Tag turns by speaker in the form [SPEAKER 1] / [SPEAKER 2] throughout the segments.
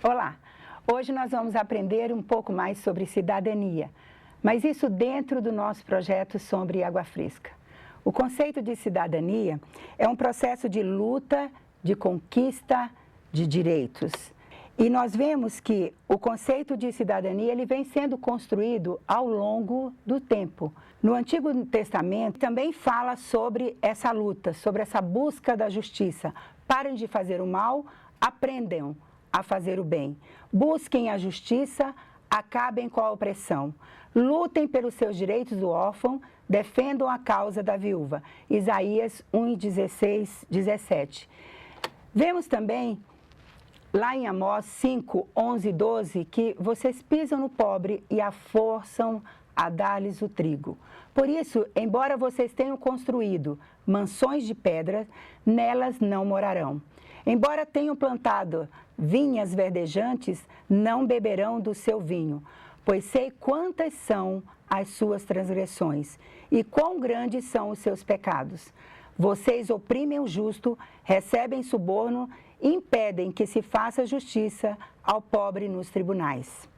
[SPEAKER 1] Olá! Hoje nós vamos aprender um pouco mais sobre cidadania, mas isso dentro do nosso projeto Sombra e Água Fresca. O conceito de cidadania é um processo de luta, de conquista de direitos. E nós vemos que o conceito de cidadania ele vem sendo construído ao longo do tempo. No Antigo Testamento também fala sobre essa luta, sobre essa busca da justiça. Parem de fazer o mal, aprendam a fazer o bem. Busquem a justiça, acabem com a opressão. Lutem pelos seus direitos do órfão, defendam a causa da viúva. Isaías 1:16, 17. Vemos também lá em Amós 5, 11 e 12, que vocês pisam no pobre e a forçam a dar-lhes o trigo. Por isso, embora vocês tenham construído mansões de pedra, nelas não morarão. Embora tenham plantado vinhas verdejantes, não beberão do seu vinho, pois sei quantas são as suas transgressões e quão grandes são os seus pecados. Vocês oprimem o justo, recebem suborno e impedem que se faça justiça ao pobre nos tribunais.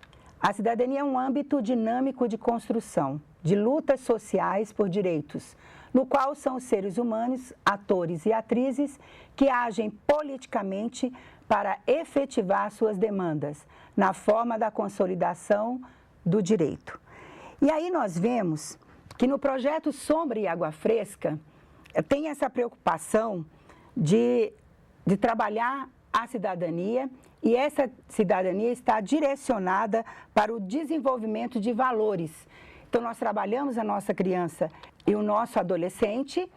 [SPEAKER 1] A cidadania é um âmbito dinâmico de construção, de lutas sociais por direitos, no qual são os seres humanos, atores e atrizes, que agem politicamente para efetivar suas demandas, na forma da consolidação do direito. E aí nós vemos que no projeto Sombra e Água Fresca tem essa preocupação de trabalhar a cidadania, e essa cidadania está direcionada para o desenvolvimento de valores. Então, nós trabalhamos a nossa criança e o nosso adolescente,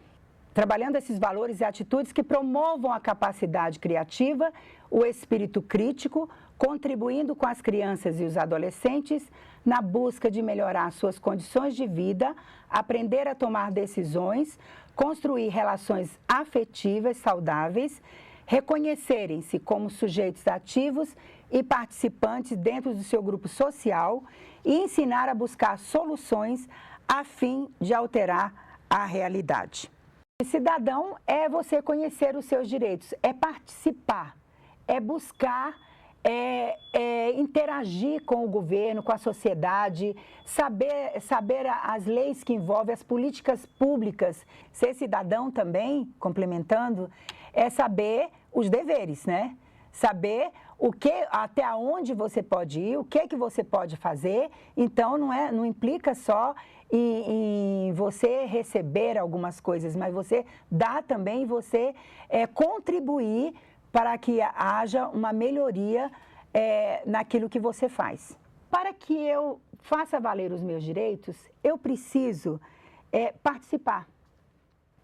[SPEAKER 1] trabalhando esses valores e atitudes que promovam a capacidade criativa, o espírito crítico, contribuindo com as crianças e os adolescentes na busca de melhorar suas condições de vida, aprender a tomar decisões, construir relações afetivas saudáveis, reconhecerem-se como sujeitos ativos e participantes dentro do seu grupo social e ensinar a buscar soluções a fim de alterar a realidade. Cidadão é você conhecer os seus direitos, é participar, é buscar, interagir com o governo, com a sociedade, saber as leis que envolvem, as políticas públicas. Ser cidadão também, complementando, é saber os deveres, né? Saber até onde você pode ir, o que você pode fazer. Então, não implica só em você receber algumas coisas, mas você dá também, você contribuir para que haja uma melhoria naquilo que você faz. Para que eu faça valer os meus direitos, eu preciso participar.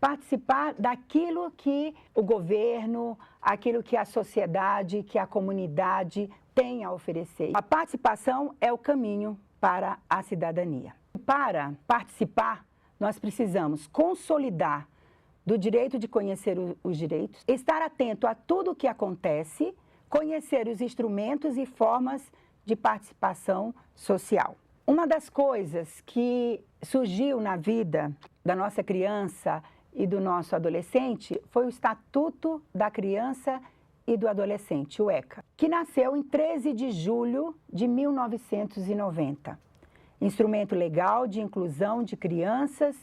[SPEAKER 1] Participar daquilo que o governo, aquilo que a sociedade, que a comunidade tem a oferecer. A participação é o caminho para a cidadania. Para participar, nós precisamos consolidar do direito de conhecer os direitos, estar atento a tudo o que acontece, conhecer os instrumentos e formas de participação social. Uma das coisas que surgiu na vida da nossa criança e do nosso adolescente foi o Estatuto da Criança e do Adolescente, o ECA, que nasceu em 13 de julho de 1990. Instrumento legal de inclusão de crianças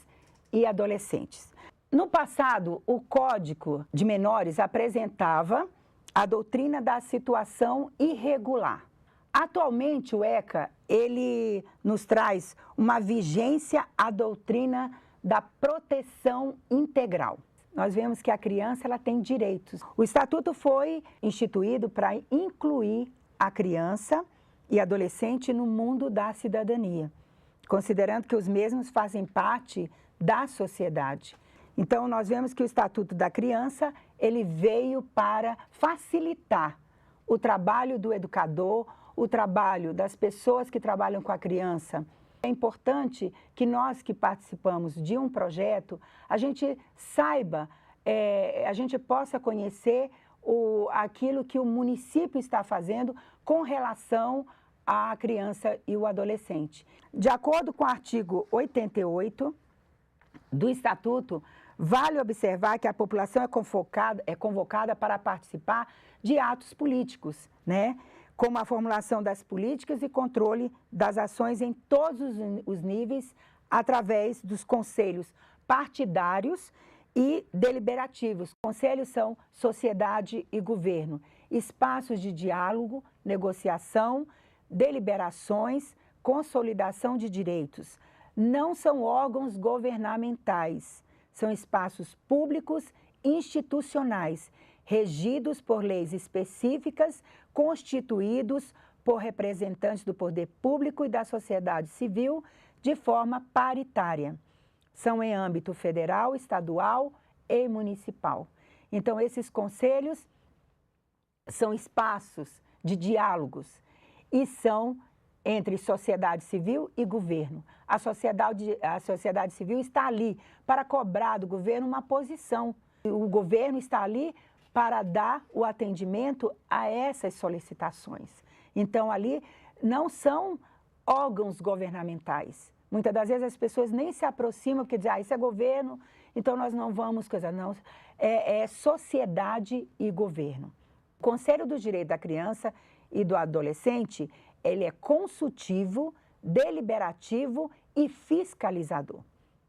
[SPEAKER 1] e adolescentes. No passado, o Código de Menores apresentava a doutrina da situação irregular. Atualmente, o ECA, ele nos traz uma vigência à doutrina da proteção integral. Nós vemos que a criança ela tem direitos. O Estatuto foi instituído para incluir a criança e adolescente no mundo da cidadania, considerando que os mesmos fazem parte da sociedade. Então, nós vemos que o Estatuto da Criança, ele veio para facilitar o trabalho do educador, o trabalho das pessoas que trabalham com a criança. É importante que nós que participamos de um projeto, a gente saiba, a gente possa conhecer aquilo que o município está fazendo com relação à criança e o adolescente. De acordo com o artigo 88 do Estatuto, vale observar que a população é convocada para participar de atos políticos, né? como a formulação das políticas e controle das ações em todos os níveis, através dos conselhos partidários e deliberativos. Conselhos são sociedade e governo, espaços de diálogo, negociação, deliberações, consolidação de direitos. Não são órgãos governamentais, são espaços públicos institucionais, regidos por leis específicas, constituídos por representantes do poder público e da sociedade civil de forma paritária. São em âmbito federal, estadual e municipal. Então, esses conselhos são espaços de diálogos e são entre sociedade civil e governo. A sociedade civil está ali para cobrar do governo uma posição. O governo está ali para dar o atendimento a essas solicitações. Então, ali não são órgãos governamentais. Muitas das vezes as pessoas nem se aproximam porque dizem, isso é governo, então nós não vamos... Não, é sociedade e governo. O Conselho do Direito da Criança e do Adolescente, ele é consultivo, deliberativo e fiscalizador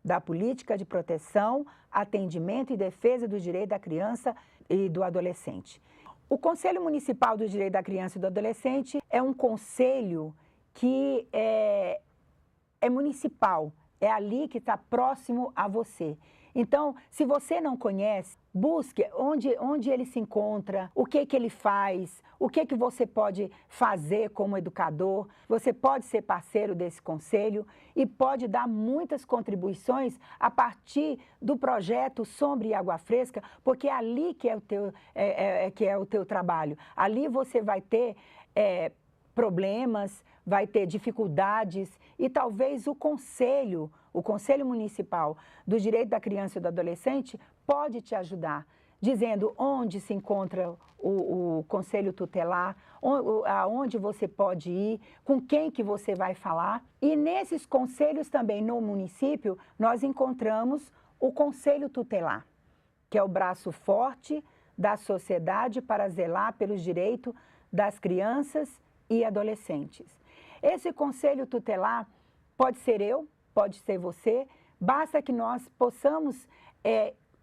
[SPEAKER 1] da política de proteção, atendimento e defesa do direito da criança e do adolescente. O Conselho Municipal do Direito da Criança e do Adolescente é um conselho que é municipal, é ali que está próximo a você. Então, se você não conhece, busque onde ele se encontra, o que ele faz, o que você pode fazer como educador. Você pode ser parceiro desse conselho e pode dar muitas contribuições a partir do projeto Sombra e Água Fresca, porque é ali que é o teu trabalho. Ali você vai ter problemas, vai ter dificuldades e talvez o Conselho Municipal do Direito da Criança e do Adolescente pode te ajudar, dizendo onde se encontra o Conselho Tutelar, aonde você pode ir, com quem que você vai falar. E nesses conselhos também no município, nós encontramos o Conselho Tutelar, que é o braço forte da sociedade para zelar pelos direitos das crianças e adolescentes. Esse Conselho Tutelar pode ser eu, pode ser você, basta que nós possamos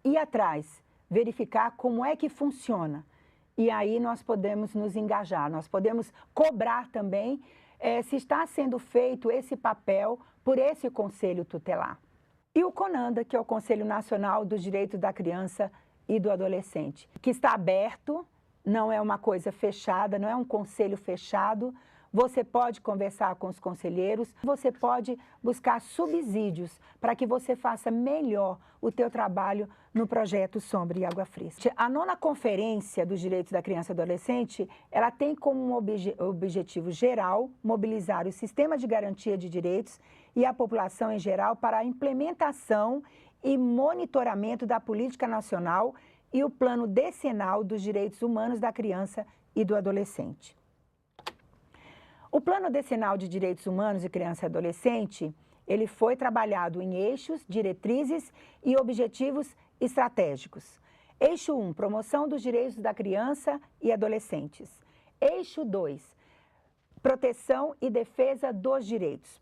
[SPEAKER 1] ir atrás, verificar como é que funciona. E aí nós podemos nos engajar, nós podemos cobrar também se está sendo feito esse papel por esse Conselho Tutelar. E o CONANDA, que é o Conselho Nacional dos Direitos da Criança e do Adolescente, que está aberto, não é uma coisa fechada, não é um conselho fechado. Você pode conversar com os conselheiros, você pode buscar subsídios para que você faça melhor o teu trabalho no projeto Sombra e Água Fresca. A 9ª Conferência dos Direitos da Criança e do Adolescente, ela tem como um objetivo geral mobilizar o sistema de garantia de direitos e a população em geral para a implementação e monitoramento da política nacional e o Plano Decenal dos Direitos Humanos da Criança e do Adolescente. O Plano Decenal de Direitos Humanos de Criança e Adolescente, ele foi trabalhado em eixos, diretrizes e objetivos estratégicos. Eixo 1, promoção dos direitos da criança e adolescentes. Eixo 2, proteção e defesa dos direitos.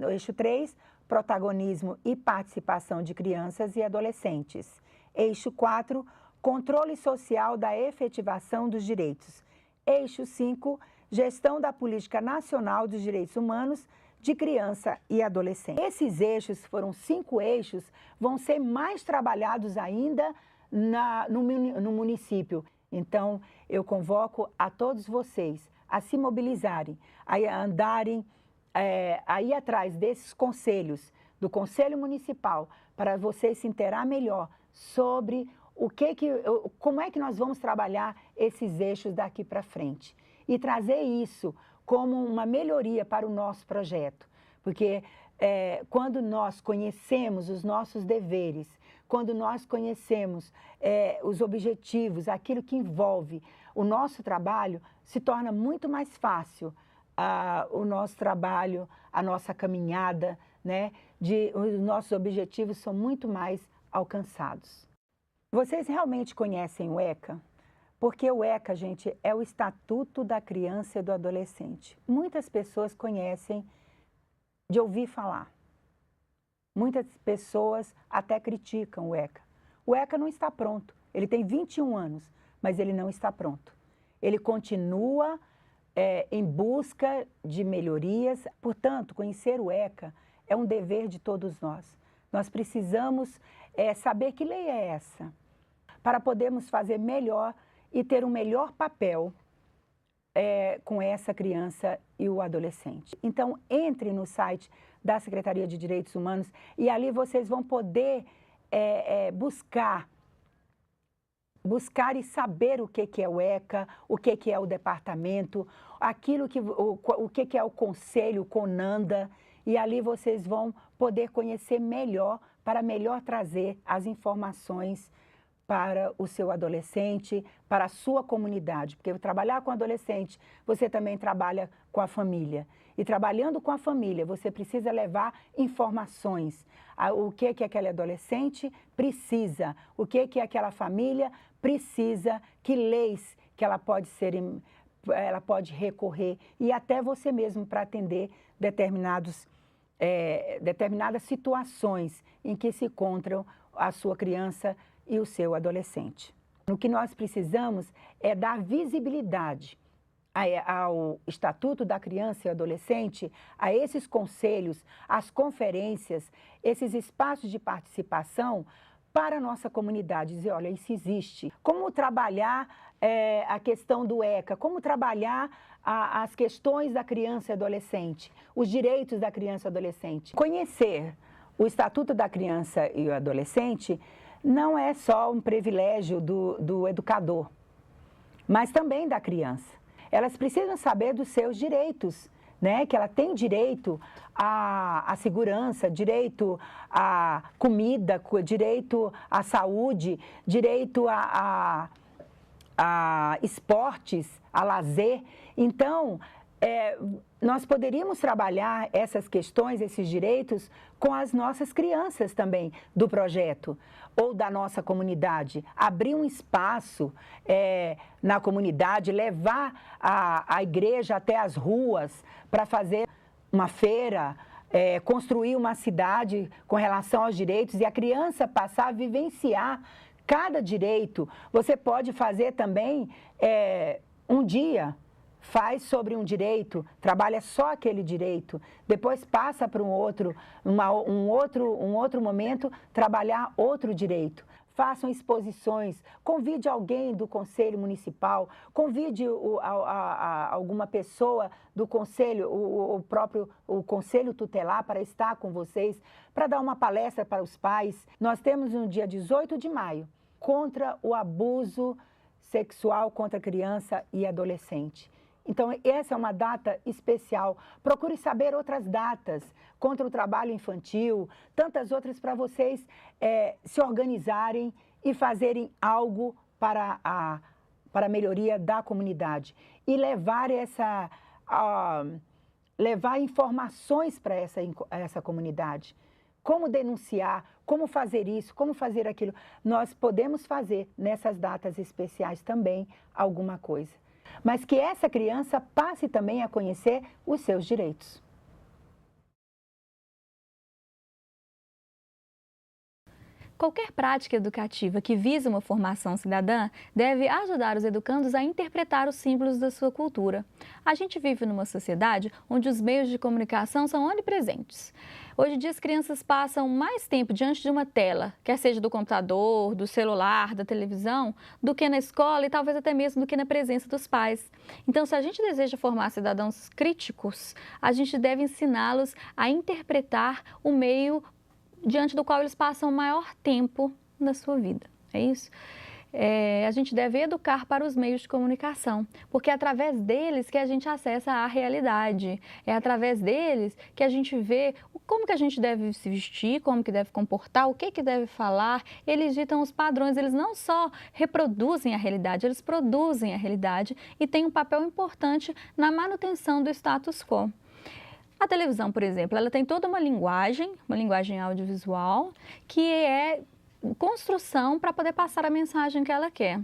[SPEAKER 1] Eixo 3, protagonismo e participação de crianças e adolescentes. Eixo 4, controle social da efetivação dos direitos. Eixo 5, gestão da política nacional dos direitos humanos de criança e adolescente. Esses eixos, foram 5 eixos, vão ser mais trabalhados ainda no município. Então, eu convoco a todos vocês a se mobilizarem, a andarem, a ir atrás desses conselhos, do Conselho Municipal, para vocês se inteirar melhor sobre como é que nós vamos trabalhar esses eixos daqui para frente. E trazer isso como uma melhoria para o nosso projeto. Porque quando nós conhecemos os nossos deveres, quando nós conhecemos os objetivos, aquilo que envolve o nosso trabalho, se torna muito mais fácil o nosso trabalho, a nossa caminhada, né? Os nossos objetivos são muito mais alcançados. Vocês realmente conhecem o ECA? Porque o ECA, gente, é o Estatuto da Criança e do Adolescente. Muitas pessoas conhecem de ouvir falar. Muitas pessoas até criticam o ECA. O ECA não está pronto. Ele tem 21 anos, mas ele não está pronto. Ele continua em busca de melhorias. Portanto, conhecer o ECA é um dever de todos nós. Nós precisamos saber que lei é essa, para podermos fazer melhor e ter um melhor papel com essa criança e o adolescente. Então, entre no site da Secretaria de Direitos Humanos e ali vocês vão poder buscar e saber o que é o ECA, o que é o departamento, o que é o conselho, o CONANDA, e ali vocês vão poder conhecer melhor, para melhor trazer as informações para o seu adolescente, para a sua comunidade. Porque trabalhar com adolescente, você também trabalha com a família. E trabalhando com a família, você precisa levar informações. O que aquele adolescente precisa, o que aquela família precisa, que leis que ela pode recorrer, e até você mesmo para atender determinadas situações em que se encontram a sua criança e o seu adolescente. O que nós precisamos é dar visibilidade ao Estatuto da Criança e Adolescente, a esses conselhos, às conferências, esses espaços de participação para a nossa comunidade. Dizer, olha, isso existe. Como trabalhar a questão do ECA, como trabalhar as questões da criança e adolescente, os direitos da criança e adolescente. Conhecer o Estatuto da Criança e Adolescente não é só um privilégio do educador, mas também da criança. Elas precisam saber dos seus direitos, né? Que ela tem direito à segurança, direito à comida, direito à saúde, direito a esportes, a lazer. Então, nós poderíamos trabalhar essas questões, esses direitos, com as nossas crianças também do projeto ou da nossa comunidade. Abrir um espaço na comunidade, levar a igreja até as ruas para fazer uma feira, construir uma cidade com relação aos direitos e a criança passar a vivenciar cada direito. Você pode fazer também um dia. Faz sobre um direito, trabalha só aquele direito, depois passa para um outro momento, trabalhar outro direito. Façam exposições, convide alguém do Conselho Municipal, convide alguma pessoa do Conselho, o Conselho Tutelar para estar com vocês, para dar uma palestra para os pais. Nós temos no dia 18 de maio, contra o abuso sexual contra criança e adolescente. Então, essa é uma data especial. Procure saber outras datas contra o trabalho infantil, tantas outras para vocês se organizarem e fazerem algo para a melhoria da comunidade. E levar levar informações para essa comunidade. Como denunciar, como fazer isso, como fazer aquilo. Nós podemos fazer nessas datas especiais também alguma coisa. Mas que essa criança passe também a conhecer os seus direitos.
[SPEAKER 2] Qualquer prática educativa que vise uma formação cidadã deve ajudar os educandos a interpretar os símbolos da sua cultura. A gente vive numa sociedade onde os meios de comunicação são onipresentes. Hoje em dia as crianças passam mais tempo diante de uma tela, quer seja do computador, do celular, da televisão, do que na escola e talvez até mesmo do que na presença dos pais. Então, se a gente deseja formar cidadãos críticos, a gente deve ensiná-los a interpretar o meio diante do qual eles passam o maior tempo na sua vida. É isso? A gente deve educar para os meios de comunicação, porque é através deles que a gente acessa a realidade, é através deles que a gente vê como que a gente deve se vestir, como que deve comportar, o que deve falar. Eles ditam os padrões, eles não só reproduzem a realidade, eles produzem a realidade e têm um papel importante na manutenção do status quo. A televisão, por exemplo, ela tem toda uma linguagem audiovisual, que é construção para poder passar a mensagem que ela quer.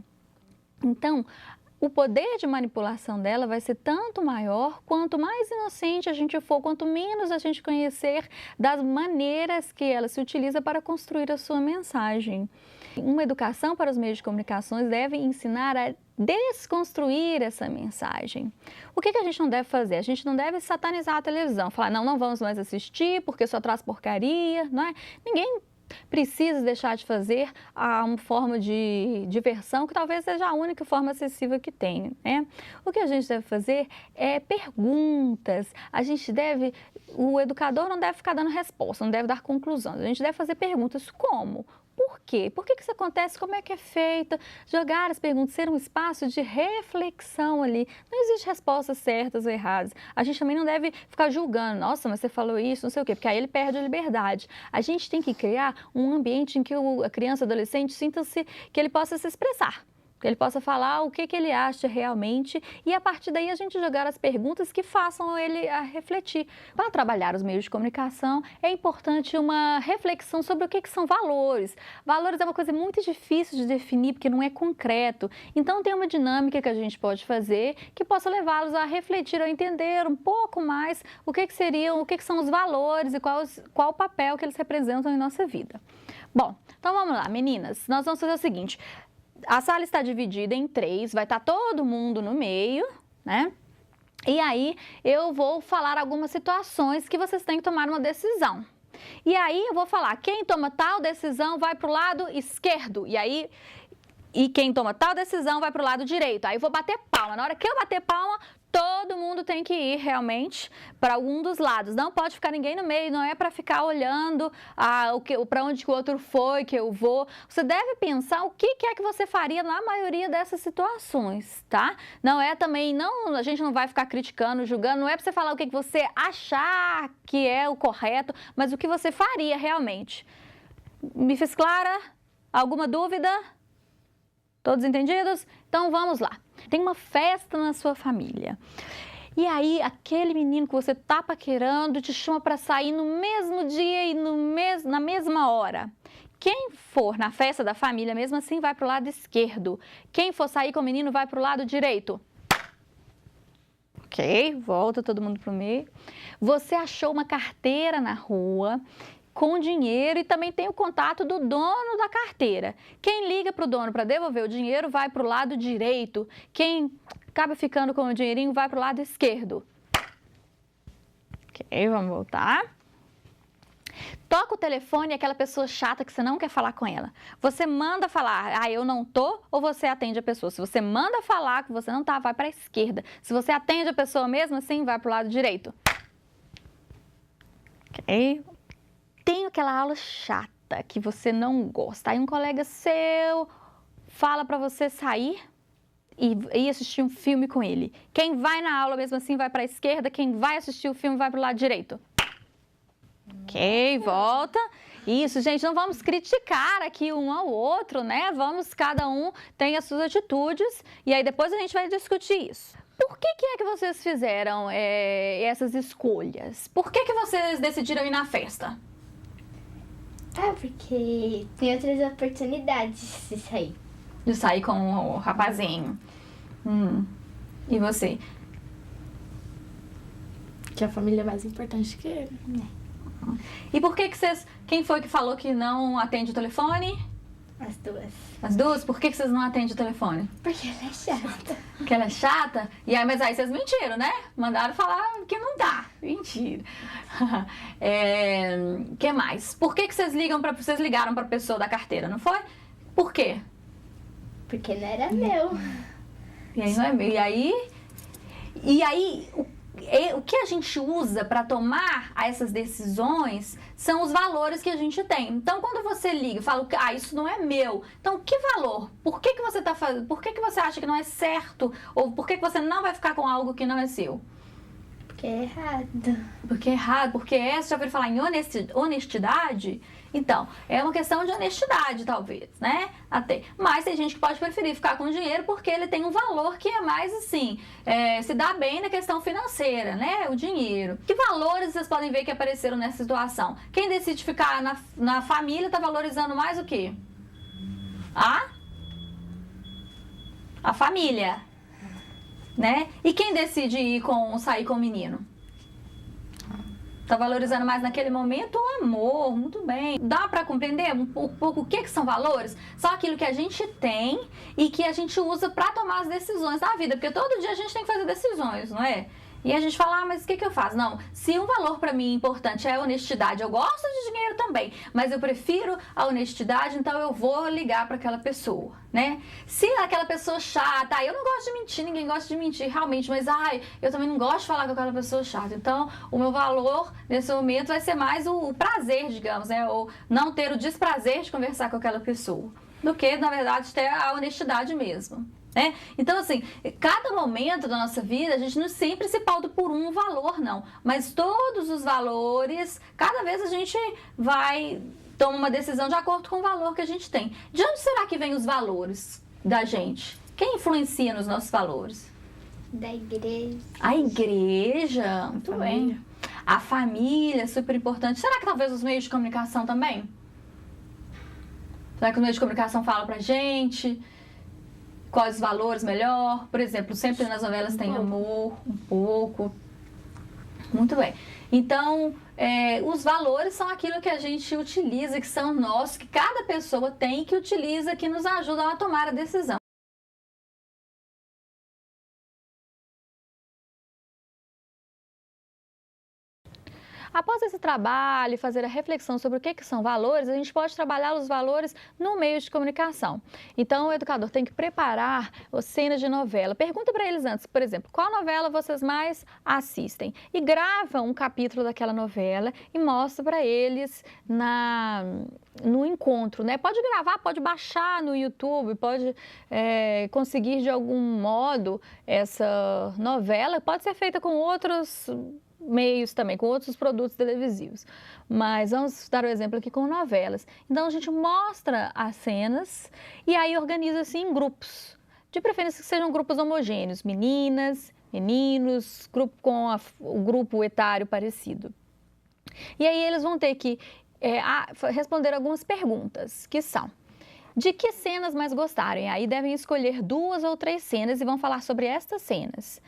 [SPEAKER 2] Então, o poder de manipulação dela vai ser tanto maior, quanto mais inocente a gente for, quanto menos a gente conhecer das maneiras que ela se utiliza para construir a sua mensagem. Uma educação para os meios de comunicações deve ensinar a desconstruir essa mensagem. O que a gente não deve fazer? A gente não deve satanizar a televisão, falar, não vamos mais assistir porque só traz porcaria, não é? Ninguém precisa deixar de fazer uma forma de diversão que talvez seja a única forma acessível que tem, né? O que a gente deve fazer é perguntas. O educador não deve ficar dando resposta, não deve dar conclusões. A gente deve fazer perguntas como? Por quê? Por que isso acontece? Como é que é feito? Jogar as perguntas, ser um espaço de reflexão ali. Não existe respostas certas ou erradas. A gente também não deve ficar julgando. Nossa, mas você falou isso, não sei o quê, porque aí ele perde a liberdade. A gente tem que criar um ambiente em que a criança, adolescente, sinta-se que ele possa se expressar. Que ele possa falar o que ele acha realmente e a partir daí a gente jogar as perguntas que façam ele a refletir. Para trabalhar os meios de comunicação é importante uma reflexão sobre o que são valores. Valores é uma coisa muito difícil de definir porque não é concreto. Então tem uma dinâmica que a gente pode fazer que possa levá-los a refletir, a entender um pouco mais o que são os valores e qual o papel que eles representam em nossa vida. Bom, então vamos lá, meninas. Nós vamos fazer o seguinte. A sala está dividida em 3, vai estar todo mundo no meio, né? E aí eu vou falar algumas situações que vocês têm que tomar uma decisão. E aí eu vou falar, quem toma tal decisão vai para o lado esquerdo. E quem toma tal decisão vai para o lado direito. Aí eu vou bater palma. Na hora que eu bater palma, todo mundo tem que ir realmente para algum dos lados. Não pode ficar ninguém no meio, não é para ficar olhando para onde que o outro foi, que eu vou. Você deve pensar o que é que você faria na maioria dessas situações, tá? Não é também, a gente não vai ficar criticando, julgando, não é para você falar o que você achar que é o correto, mas o que você faria realmente. Me fiz clara? Alguma dúvida? Todos entendidos? Então vamos lá. Tem uma festa na sua família. E aí, aquele menino que você tá paquerando te chama para sair no mesmo dia e na mesma hora. Quem for na festa da família, mesmo assim, vai para o lado esquerdo. Quem for sair com o menino, vai para o lado direito. Ok, volta todo mundo para o meio. Você achou uma carteira na rua com dinheiro e também tem o contato do dono da carteira. Quem liga para o dono para devolver o dinheiro vai para o lado direito. Quem acaba ficando com o dinheirinho vai para o lado esquerdo. Ok, vamos voltar. Toca o telefone e aquela pessoa chata que você não quer falar com ela. Você manda falar, eu não tô, ou você atende a pessoa. Se você manda falar que você não tá, vai para a esquerda. Se você atende a pessoa mesmo assim, vai para o lado direito. Ok. Tem aquela aula chata que você não gosta. Aí um colega seu fala para você sair e ir assistir um filme com ele. Quem vai na aula mesmo assim vai para a esquerda, quem vai assistir o filme vai para o lado direito. Ok, volta. Isso, gente, não vamos criticar aqui um ao outro, né? Cada um tem as suas atitudes e aí depois a gente vai discutir isso. Por que é que vocês fizeram essas escolhas? Por que vocês decidiram ir na festa?
[SPEAKER 3] Porque tem outras oportunidades de sair.
[SPEAKER 2] De sair com o rapazinho. E você?
[SPEAKER 4] Que a família é mais importante que ele.
[SPEAKER 2] E por que vocês... Quem foi que falou que não atende o telefone?
[SPEAKER 3] As duas.
[SPEAKER 2] As duas? Por que vocês não atendem o telefone?
[SPEAKER 3] Porque ela é chata.
[SPEAKER 2] Porque ela é chata? Mas aí vocês mentiram, né? Mandaram falar que não tá. Mentira. Que mais? Por que vocês ligaram pra pessoa da carteira, não foi? Por quê?
[SPEAKER 3] Porque não era meu.
[SPEAKER 2] E aí não é meu. E aí o que a gente usa para tomar essas decisões são os valores que a gente tem. Então, quando você liga e fala, isso não é meu. Então, que valor? Por que você está fazendo? Por que você acha que não é certo? Ou por que você não vai ficar com algo que não é seu?
[SPEAKER 3] Porque é errado.
[SPEAKER 2] Porque é errado. Porque você já ouviu falar em honestidade? Então, é uma questão de honestidade, talvez, né? Até. Mas tem gente que pode preferir ficar com o dinheiro porque ele tem um valor que é mais assim, se dá bem na questão financeira, né? O dinheiro. Que valores vocês podem ver que apareceram nessa situação? Quem decide ficar na família está valorizando mais o quê? A família, né? E quem decide sair com o menino? Tá valorizando mais naquele momento o amor, muito bem. Dá para compreender um pouco o que são valores? São aquilo que a gente tem e que a gente usa para tomar as decisões da vida, porque todo dia a gente tem que fazer decisões, não é? E a gente fala, mas o que eu faço? Não, se um valor para mim importante é a honestidade, eu gosto de dinheiro também, mas eu prefiro a honestidade, então eu vou ligar para aquela pessoa, né? Se aquela pessoa chata, eu não gosto de mentir, ninguém gosta de mentir realmente, mas eu também não gosto de falar com aquela pessoa chata, então o meu valor nesse momento vai ser mais o prazer, digamos, né? Ou não ter o desprazer de conversar com aquela pessoa, do que, na verdade, ter a honestidade mesmo. Né? Então, assim, cada momento da nossa vida, a gente não sempre se pauta por um valor, não. Mas todos os valores, cada vez a gente toma uma decisão de acordo com o valor que a gente tem. De onde será que vem os valores da gente? Quem influencia nos nossos valores?
[SPEAKER 3] Da igreja.
[SPEAKER 2] A igreja, muito bem. A família, super importante. Será que talvez os meios de comunicação também? Será que os meios de comunicação falam pra gente quais valores melhor? Por exemplo, sempre nas novelas tem amor, um pouco. Muito bem. Então, os valores são aquilo que a gente utiliza, que são nossos, que cada pessoa tem, que utiliza, que nos ajudam a tomar a decisão. Após esse trabalho e fazer a reflexão sobre o que são valores, a gente pode trabalhar os valores no meio de comunicação. Então, o educador tem que preparar as cenas de novela. Pergunta para eles antes, por exemplo, qual novela vocês mais assistem? E grava um capítulo daquela novela e mostra para eles no encontro, né? Pode gravar, pode baixar no YouTube, pode conseguir de algum modo essa novela. Pode ser feita com outros meios também, com outros produtos televisivos. Mas vamos dar o exemplo aqui com novelas. Então, a gente mostra as cenas e aí organiza-se em grupos. De preferência que sejam grupos homogêneos, meninas, meninos, grupo com o grupo etário parecido. E aí eles vão ter que responder algumas perguntas, que são: de que cenas mais gostaram? E aí devem escolher 2 ou 3 cenas e vão falar sobre estas cenas.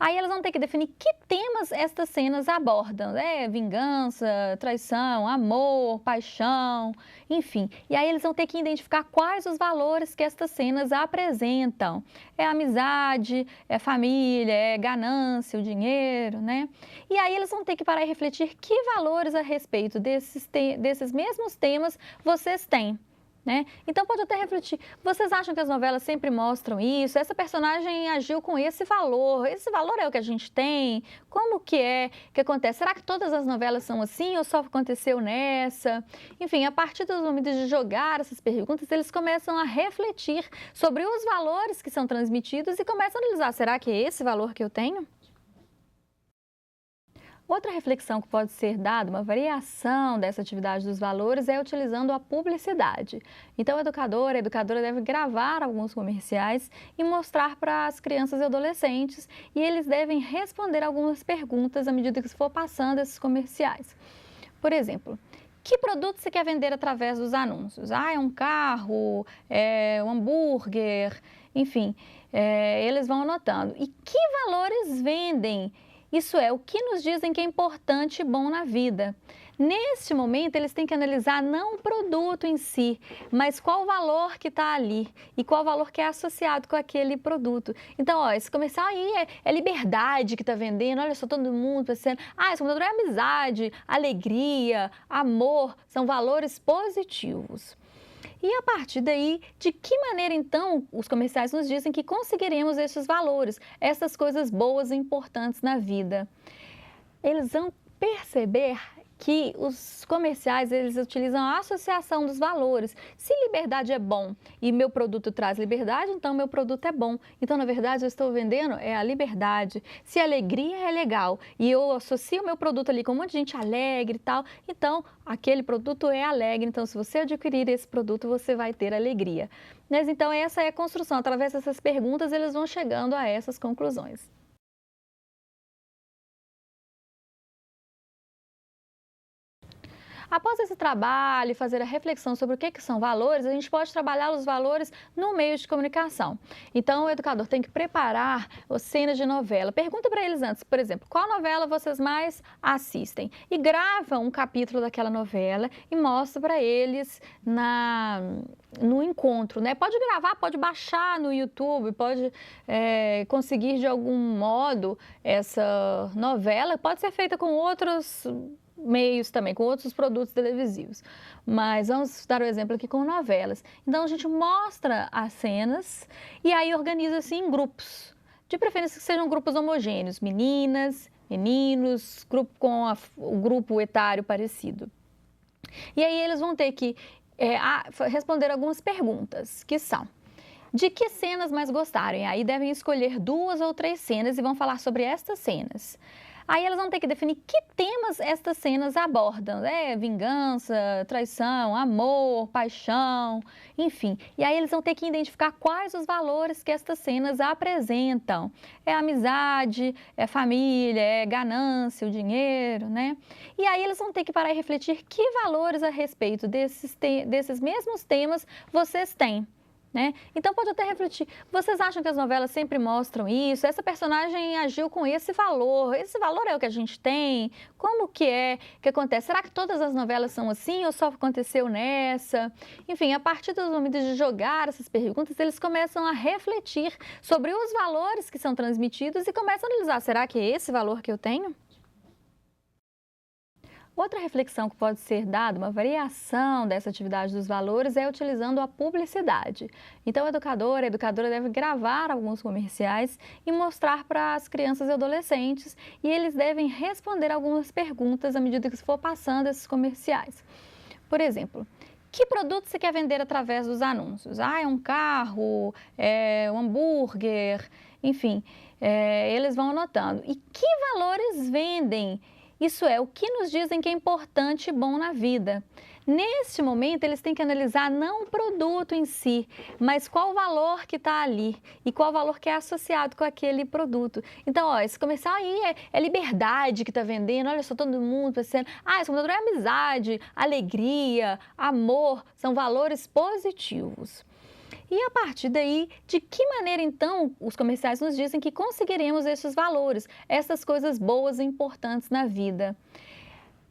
[SPEAKER 2] Aí elas vão ter que definir que temas estas cenas abordam, vingança, traição, amor, paixão, enfim. E aí eles vão ter que identificar quais os valores que estas cenas apresentam. É amizade, é família, é ganância, o dinheiro, né? E aí eles vão ter que parar e refletir que valores a respeito desses mesmos temas vocês têm. Né? Então pode até refletir, vocês acham que as novelas sempre mostram isso? Essa personagem agiu com esse valor é o que a gente tem? Como que acontece? Será que todas as novelas são assim ou só aconteceu nessa? Enfim, a partir dos momentos de jogar essas perguntas, eles começam a refletir sobre os valores que são transmitidos e começam a analisar, será que é esse valor que eu tenho? Outra reflexão que pode ser dada, uma variação dessa atividade dos valores, é utilizando a publicidade. Então, a educadora deve gravar alguns comerciais e mostrar para as crianças e adolescentes, e eles devem responder algumas perguntas à medida que for passando esses comerciais. Por exemplo, que produto você quer vender através dos anúncios? É um carro, é um hambúrguer, enfim, eles vão anotando. E que valores vendem? Isso é, o que nos dizem que é importante e bom na vida. Neste momento, eles têm que analisar não o produto em si, mas qual o valor que está ali e qual o valor que é associado com aquele produto. Então, esse comercial aí é liberdade que está vendendo, olha só, todo mundo pensando, esse computador é amizade, alegria, amor, são valores positivos. E a partir daí, de que maneira então os comerciais nos dizem que conseguiremos esses valores, essas coisas boas e importantes na vida? Eles vão perceber que os comerciais, eles utilizam a associação dos valores. Se liberdade é bom e meu produto traz liberdade, então meu produto é bom. Então, na verdade, eu estou vendendo a liberdade. Se alegria é legal e eu associo o meu produto ali com um monte de gente alegre e tal, então aquele produto é alegre. Então, se você adquirir esse produto, você vai ter alegria. Mas então, essa é a construção. Através dessas perguntas, eles vão chegando a essas conclusões. Após esse trabalho e fazer a reflexão sobre o que são valores, a gente pode trabalhar os valores no meio de comunicação. Então, o educador tem que preparar as cenas de novela. Pergunta para eles antes, por exemplo, qual novela vocês mais assistem? E grava um capítulo daquela novela e mostra para eles no encontro, né? Pode gravar, pode baixar no YouTube, pode conseguir de algum modo essa novela, pode ser feita com outros meios também, com outros produtos televisivos. Mas vamos dar o exemplo aqui com novelas. Então a gente mostra as cenas e aí organiza-se em grupos. De preferência que sejam grupos homogêneos, meninas, meninos, grupo com o grupo etário parecido. E aí eles vão ter que responder algumas perguntas, que são: de que cenas mais gostaram? E aí devem escolher 2 ou 3 cenas e vão falar sobre estas cenas. Aí elas vão ter que definir que temas estas cenas abordam, vingança, traição, amor, paixão, enfim. E aí eles vão ter que identificar quais os valores que estas cenas apresentam. É amizade, é família, é ganância, o dinheiro, né? E aí eles vão ter que parar e refletir que valores a respeito desses mesmos temas vocês têm. Né? Então pode até refletir, vocês acham que as novelas sempre mostram isso? Essa personagem agiu com esse valor é o que a gente tem? Como que acontece? Será que todas as novelas são assim ou só aconteceu nessa? Enfim, a partir do momento de jogar essas perguntas, eles começam a refletir sobre os valores que são transmitidos e começam a analisar, será que é esse valor que eu tenho? Outra reflexão que pode ser dada, uma variação dessa atividade dos valores, é utilizando a publicidade. Então, a educadora deve gravar alguns comerciais e mostrar para as crianças e adolescentes, e eles devem responder algumas perguntas à medida que for passando esses comerciais. Por exemplo, que produto você quer vender através dos anúncios? É um carro, é um hambúrguer, enfim, eles vão anotando. E que valores vendem? Isso é, o que nos dizem que é importante e bom na vida. Neste momento, eles têm que analisar não o produto em si, mas qual o valor que está ali e qual o valor que é associado com aquele produto. Então, esse comercial aí é liberdade que está vendendo, olha só, todo mundo pensando, esse computador é amizade, alegria, amor, são valores positivos. E a partir daí, de que maneira então os comerciais nos dizem que conseguiremos esses valores, essas coisas boas e importantes na vida?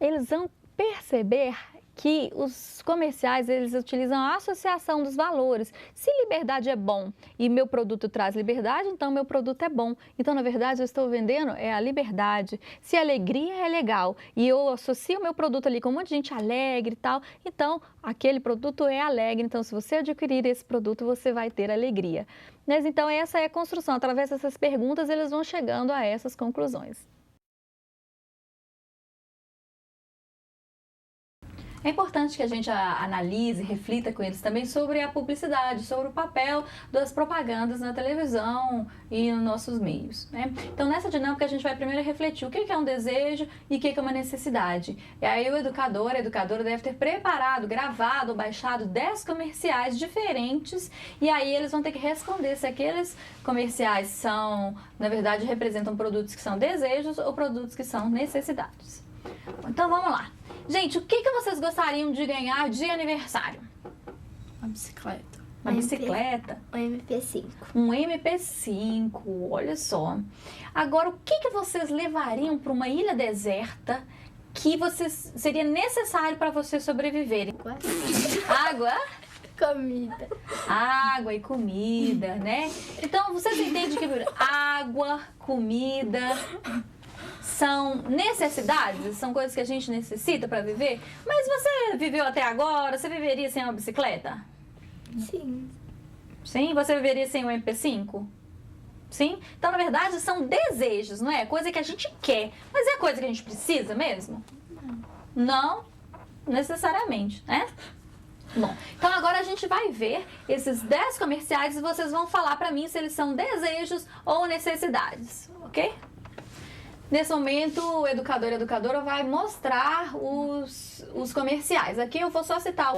[SPEAKER 2] Eles vão perceber que os comerciais, eles utilizam a associação dos valores. Se liberdade é bom e meu produto traz liberdade, então meu produto é bom. Então, na verdade, eu estou vendendo a liberdade. Se alegria é legal e eu associo o meu produto ali com um monte de gente alegre e tal, então aquele produto é alegre. Então, se você adquirir esse produto, você vai ter alegria. Mas então, essa é a construção. Através dessas perguntas, eles vão chegando a essas conclusões. É importante que a gente analise, reflita com eles também sobre a publicidade, sobre o papel das propagandas na televisão e nos nossos meios, né? Então, nessa dinâmica, a gente vai primeiro refletir o que é um desejo e o que é uma necessidade. E aí, o educador, a educadora deve ter preparado, gravado, baixado 10 comerciais diferentes e aí eles vão ter que responder se aqueles comerciais são, na verdade, representam produtos que são desejos ou produtos que são necessidades. Então, vamos lá. Gente, o que vocês gostariam de ganhar de aniversário?
[SPEAKER 4] Uma bicicleta.
[SPEAKER 2] Uma bicicleta?
[SPEAKER 3] Um MP5.
[SPEAKER 2] Um MP5, olha só. Agora, o que vocês levariam para uma ilha deserta que seria necessário para vocês sobreviverem? Água?
[SPEAKER 3] Comida.
[SPEAKER 2] Água e comida, né? Então, vocês entendem que água, comida são necessidades, são coisas que a gente necessita para viver, mas você viveu até agora, você viveria sem uma bicicleta?
[SPEAKER 3] Sim.
[SPEAKER 2] Sim? Você viveria sem um MP5? Sim? Então, na verdade, são desejos, não é? Coisa que a gente quer, mas é coisa que a gente precisa mesmo? Não necessariamente, né? Bom, então agora a gente vai ver esses 10 comerciais e vocês vão falar para mim se eles são desejos ou necessidades, ok? Nesse momento, o educador e a educadora vai mostrar os comerciais. Aqui eu vou só citar